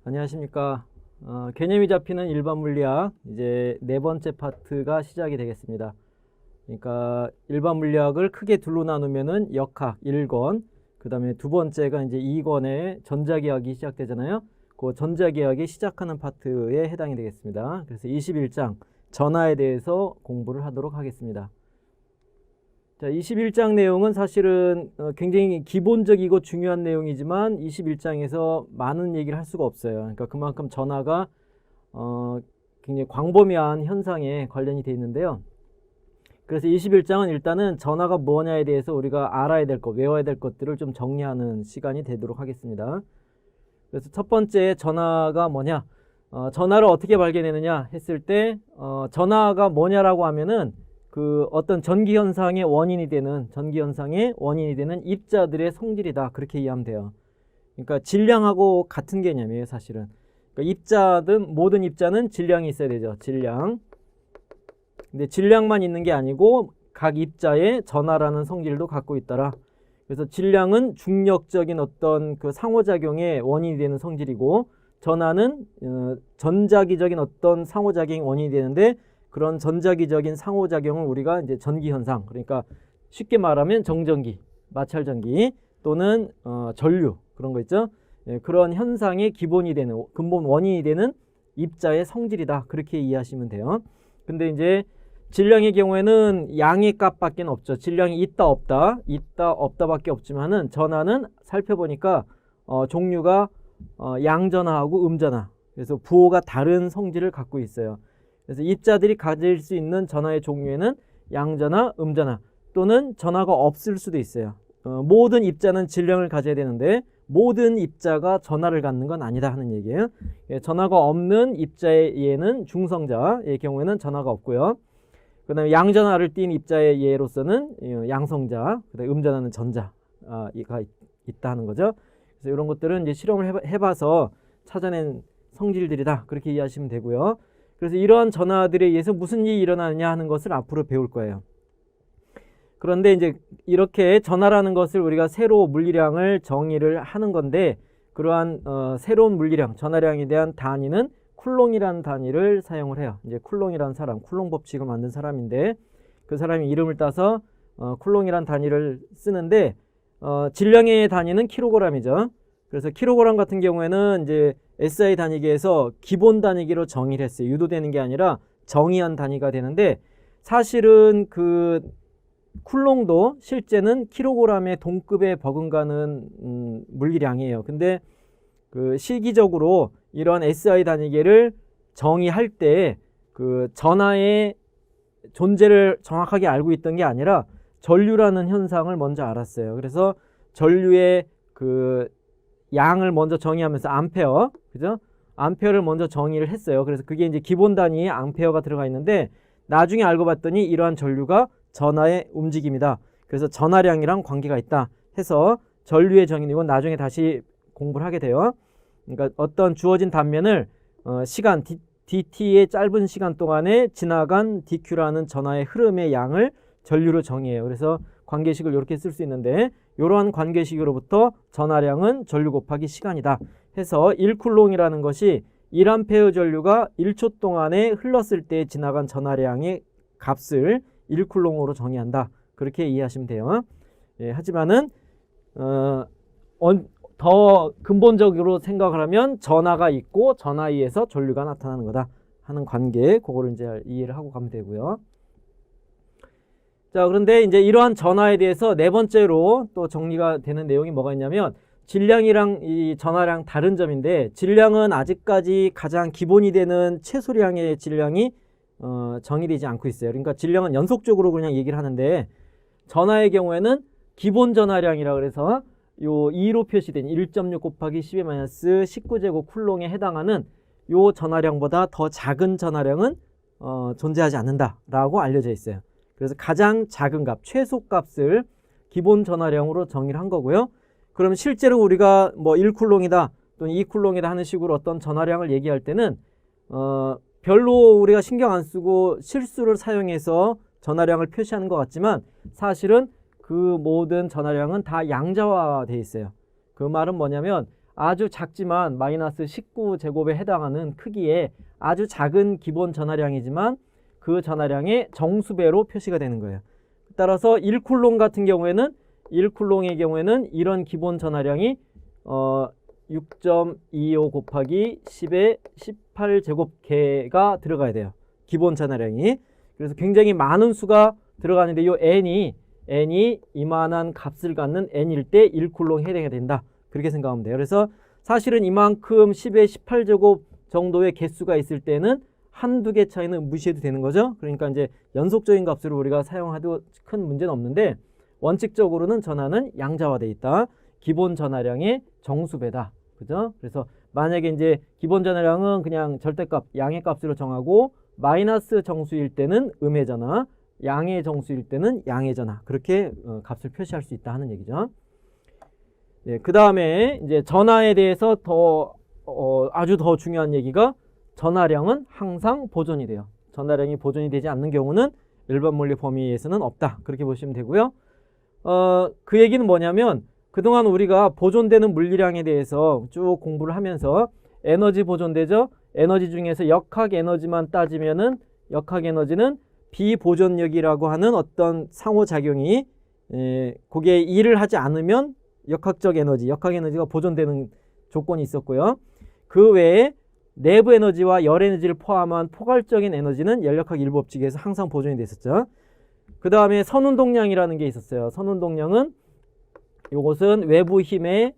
안녕하십니까. 개념이 잡히는 일반 물리학 이제 네 번째 파트가 시작이 되겠습니다. 그러니까 일반 물리학을 크게 둘로 나누면은 역학 1권, 그 다음에 두 번째가 이제 2권의 전자기하학이 시작되잖아요. 그 전자기하학이 시작하는 파트에 해당이 되겠습니다. 그래서 21장 전하에 대해서 공부를 하도록 하겠습니다. 자, 21장 내용은 사실은 굉장히 기본적이고 중요한 내용이지만 21장에서 많은 얘기를 할 수가 없어요. 그러니까 그만큼 전하가 굉장히 광범위한 현상에 관련이 되어 있는데요. 그래서 21장은 일단은 전하가 뭐냐에 대해서 우리가 알아야 될 것, 외워야 될 것들을 좀 정리하는 시간이 되도록 하겠습니다. 그래서 첫 번째 전하가 뭐냐, 전하를 어떻게 발견했느냐 했을 때 전하가 뭐냐라고 하면은 그 어떤 전기현상의 원인이 되는 입자들의 성질이다, 그렇게 이해하면 돼요. 그러니까 질량하고 같은 개념이에요, 사실은. 그러니까 모든 입자는 질량이 있어야 되죠. 질량. 근데 질량만 있는 게 아니고 각 입자의 전하라는 성질도 갖고 있더라. 그래서 질량은 중력적인 어떤 그 상호작용의 원인이 되는 성질이고, 전하는 전자기적인 어떤 상호작용의 원인이 되는데, 그런 전자기적인 상호작용을 우리가 이제 전기현상, 그러니까 쉽게 말하면 정전기, 마찰전기 또는 전류, 그런 거 있죠. 예, 그런 현상의 기본이 되는, 근본 원인이 되는 입자의 성질이다, 그렇게 이해하시면 돼요. 근데 이제 질량의 경우에는 양의 값밖에 없죠. 질량이 있다 없다 밖에 없지만은 전하는 살펴보니까 종류가 양전하하고 음전하, 그래서 부호가 다른 성질을 갖고 있어요. 그래서 입자들이 가질 수 있는 전하의 종류에는 양전하, 음전하 또는 전하가 없을 수도 있어요. 모든 입자는 질량을 가져야 되는데 모든 입자가 전하를 갖는 건 아니다 하는 얘기예요. 전하가 없는 입자의 예는 중성자의 경우에는 전하가 없고요. 그 다음에 양전하를 띈 입자의 예로서는 양성자, 그다음에 음전하는 전자가 있다 하는 거죠. 그래서 이런 것들은 이제 실험을 해봐서 찾아낸 성질들이다, 그렇게 이해하시면 되고요. 그래서 이러한 전하들에 의해서 무슨 일이 일어나느냐 하는 것을 앞으로 배울 거예요. 그런데 이제 이렇게 전하라는 것을 우리가 새로 물리량을 정의를 하는 건데, 그러한 새로운 물리량, 전하량에 대한 단위는 쿨롱이라는 단위를 사용을 해요. 이제 쿨롱이라는 사람, 쿨롱 법칙을 만든 사람인데, 그 사람이 이름을 따서 쿨롱이라는 단위를 쓰는데, 질량의 단위는 킬로그램이죠. 그래서 킬로그램 같은 경우에는 이제 SI 단위기에서 기본 단위기로 정의를 했어요. 유도되는 게 아니라 정의한 단위가 되는데, 사실은 그 쿨롱도 실제는 킬로그램의 동급에 버금가는 물리량이에요. 근데 그 시기적으로 이런 SI 단위계를 정의할 때 그 전하의 존재를 정확하게 알고 있던 게 아니라 전류라는 현상을 먼저 알았어요. 그래서 전류의 그 양을 먼저 정의하면서 암페어, 그죠? 암페어를 먼저 정의를 했어요. 그래서 그게 이제 기본 단위에 암페어가 들어가 있는데, 나중에 알고 봤더니 이러한 전류가 전하의 움직임이다, 그래서 전하량이랑 관계가 있다 해서 전류의 정의는 이건 나중에 다시 공부를 하게 돼요. 그러니까 어떤 주어진 단면을 시간 dt의 짧은 시간 동안에 지나간 dq라는 전하의 흐름의 양을 전류로 정의해요. 그래서 관계식을 이렇게 쓸 수 있는데, 이러한 관계식으로부터 전하량은 전류 곱하기 시간이다 해서 1쿨롱이라는 것이 1A 전류가 1초 동안에 흘렀을 때 지나간 전하량의 값을 1쿨롱으로 정의한다, 그렇게 이해하시면 돼요. 예, 하지만은 더 근본적으로 생각을 하면 전하가 있고 전하에 의해서 전류가 나타나는 거다 하는 관계, 그거를 이제 이해를 하고 가면 되고요. 자, 그런데 이제 이러한 전하에 대해서 네 번째로 또 정리가 되는 내용이 뭐가 있냐면, 질량이랑 이 전하량 다른 점인데, 질량은 아직까지 가장 기본이 되는 최소량의 질량이 정의되지 않고 있어요. 그러니까 질량은 연속적으로 그냥 얘기를 하는데, 전하의 경우에는 기본 전하량이라 그래서 요 2로 표시된 1.6 곱하기 10의 마이너스 19제곱 쿨롱에 해당하는 요 전하량보다 더 작은 전하량은 존재하지 않는다라고 알려져 있어요. 그래서 가장 작은 값, 최소값을 기본 전하량으로 정의를 한 거고요. 그러면 실제로 우리가 뭐 1쿨롱이다 또는 2쿨롱이다 하는 식으로 어떤 전하량을 얘기할 때는 별로 우리가 신경 안 쓰고 실수를 사용해서 전하량을 표시하는 것 같지만, 사실은 그 모든 전하량은 다 양자화되어 있어요. 그 말은 뭐냐면 아주 작지만 마이너스 19제곱에 해당하는 크기의 아주 작은 기본 전하량이지만 그 전하량의 정수배로 표시가 되는 거예요. 따라서 1쿨롱 같은 경우에는 1쿨롱의 경우에는 이런 기본 전하량이 6.25 곱하기 10의 18제곱개가 들어가야 돼요. 기본 전하량이. 그래서 굉장히 많은 수가 들어가는데 이 n이 이만한 값을 갖는 n일 때 1쿨롱 해당이 된다. 그렇게 생각하면 돼요. 그래서 사실은 이만큼 10의 18제곱 정도의 개수가 있을 때는 한두 개 차이는 무시해도 되는 거죠. 그러니까 이제 연속적인 값으로 우리가 사용해도 큰 문제는 없는데 원칙적으로는 전하는 양자화되어 있다. 기본 전하량의 정수배다. 그죠? 그래서 만약에 이제 기본 전하량은 그냥 절대값, 양의 값으로 정하고 마이너스 정수일 때는 음의 전하, 양의 정수일 때는 양의 전하. 그렇게 값을 표시할 수 있다 하는 얘기죠. 네, 그 다음에 이제 전하에 대해서 아주 더 중요한 얘기가 전하량은 항상 보존이 돼요. 전하량이 보존이 되지 않는 경우는 일반 물리 범위에서는 없다. 그렇게 보시면 되고요. 그 얘기는 뭐냐면 그동안 우리가 보존되는 물리량에 대해서 쭉 공부를 하면서 에너지 보존되죠. 에너지 중에서 역학 에너지만 따지면은 역학 에너지는 비보존력이라고 하는 어떤 상호작용이 그게 일을 하지 않으면 역학 에너지가 보존되는 조건이 있었고요. 그 외에 내부 에너지와 열 에너지를 포함한 포괄적인 에너지는 연력학 일법칙에서 항상 보존이 됐었죠. 그 다음에 선운동량이라는 게 있었어요. 선운동량은 요것은 외부 힘에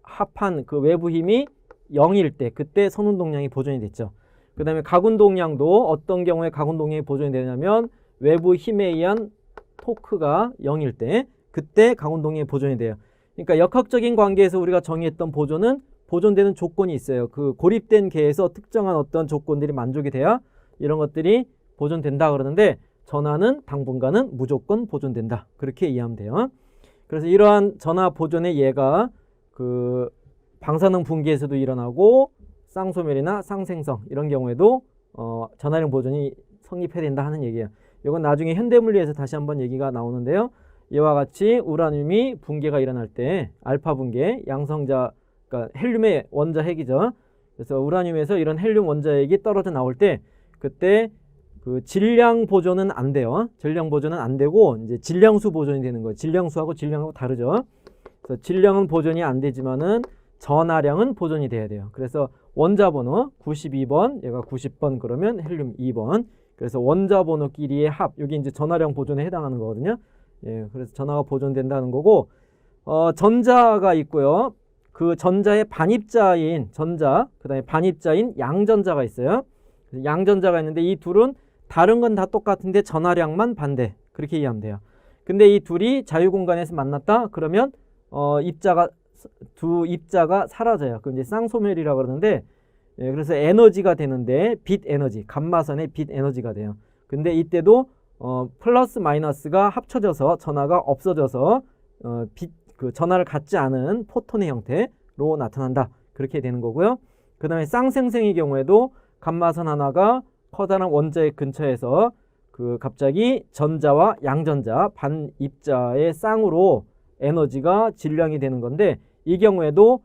합한 그 외부 힘이 0일 때 그때 선운동량이 보존이 됐죠. 그 다음에 각운동량도 어떤 경우에 각운동량이 보존이 되냐면 외부 힘에 의한 토크가 0일 때 그때 각운동량이 보존이 돼요. 그러니까 역학적인 관계에서 우리가 정의했던 보존은 보존되는 조건이 있어요. 그 고립된 계에서 특정한 어떤 조건들이 만족이 돼야 이런 것들이 보존된다 그러는데 전하는 당분간은 무조건 보존된다. 그렇게 이해하면 돼요. 그래서 이러한 전하 보존의 예가 그 방사능 분기에서도 일어나고 쌍소멸이나 쌍생성 이런 경우에도 전하량 보존이 성립해야 된다 하는 얘기예요. 이건 나중에 현대물리에서 다시 한번 얘기가 나오는데요. 이와 같이 우라늄이 붕괴가 일어날 때 알파 붕괴, 양성자 그러니까 헬륨의 원자 핵이죠. 그래서 우라늄에서 이런 헬륨 원자 핵이 떨어져 나올 때 그때 그 질량 보존은 안 돼요. 질량 보존은 안 되고 이제 질량수 보존이 되는 거예요. 질량수하고 질량하고 다르죠. 그래서 질량은 보존이 안 되지만은 전하량은 보존이 돼야 돼요. 그래서 원자 번호 92번, 얘가 90번 그러면 헬륨 2번. 그래서 원자 번호끼리의 합, 여기 이제 전하량 보존에 해당하는 거거든요. 예, 그래서 전하가 보존된다는 거고 전자가 있고요. 그 전자의 반입자인 전자, 그 다음에 반입자인 양전자가 있어요. 양전자가 있는데 이 둘은 다른 건 다 똑같은데 전하량만 반대. 그렇게 이해하면 돼요. 근데 이 둘이 자유공간에서 만났다? 그러면 두 입자가 사라져요. 그럼 이제 쌍소멸이라고 그러는데 예, 그래서 에너지가 되는데 빛 에너지, 감마선의 빛 에너지가 돼요. 근데 이때도 플러스 마이너스가 합쳐져서 전하가 없어져서 그 전하를 갖지 않은 포톤의 형태로 나타난다. 그렇게 되는 거고요. 그 다음에 쌍생생의 경우에도 감마선 하나가 커다란 원자핵 근처에서 그 갑자기 전자와 양전자 반입자의 쌍으로 에너지가 질량이 되는 건데 이 경우에도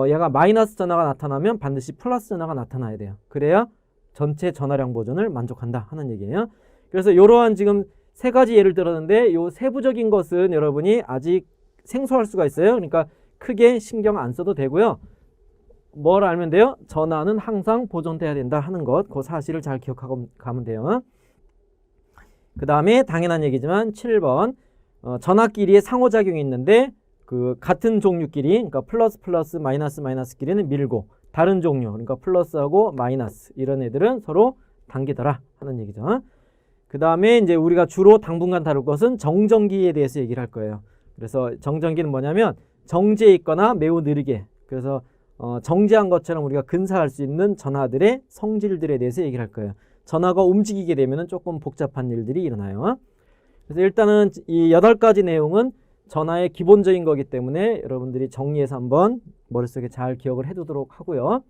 얘가 마이너스 전하가 나타나면 반드시 플러스 전하가 나타나야 돼요. 그래야 전체 전하량 보존을 만족한다 하는 얘기예요. 그래서 이러한 지금 세 가지 예를 들었는데 이 세부적인 것은 여러분이 아직 생소할 수가 있어요. 그러니까 크게 신경 안 써도 되고요. 뭘 알면 돼요? 전하는 항상 보존돼야 된다 하는 것, 그 사실을 잘 기억하고 가면 돼요. 그 다음에 당연한 얘기지만 7번 전하끼리의 상호작용이 있는데 그 같은 종류끼리 그러니까 플러스 마이너스끼리는 밀고 다른 종류 그러니까 플러스하고 마이너스 이런 애들은 서로 당기더라 하는 얘기죠. 그 다음에 이제 우리가 주로 당분간 다룰 것은 정전기에 대해서 얘기를 할 거예요. 그래서 정전기는 뭐냐면 정지해 있거나 매우 느리게 그래서 정지한 것처럼 우리가 근사할 수 있는 전하들의 성질들에 대해서 얘기를 할 거예요. 전하가 움직이게 되면 조금 복잡한 일들이 일어나요. 그래서 일단은 이 8가지 내용은 전하의 기본적인 거기 때문에 여러분들이 정리해서 한번 머릿속에 잘 기억을 해두도록 하고요.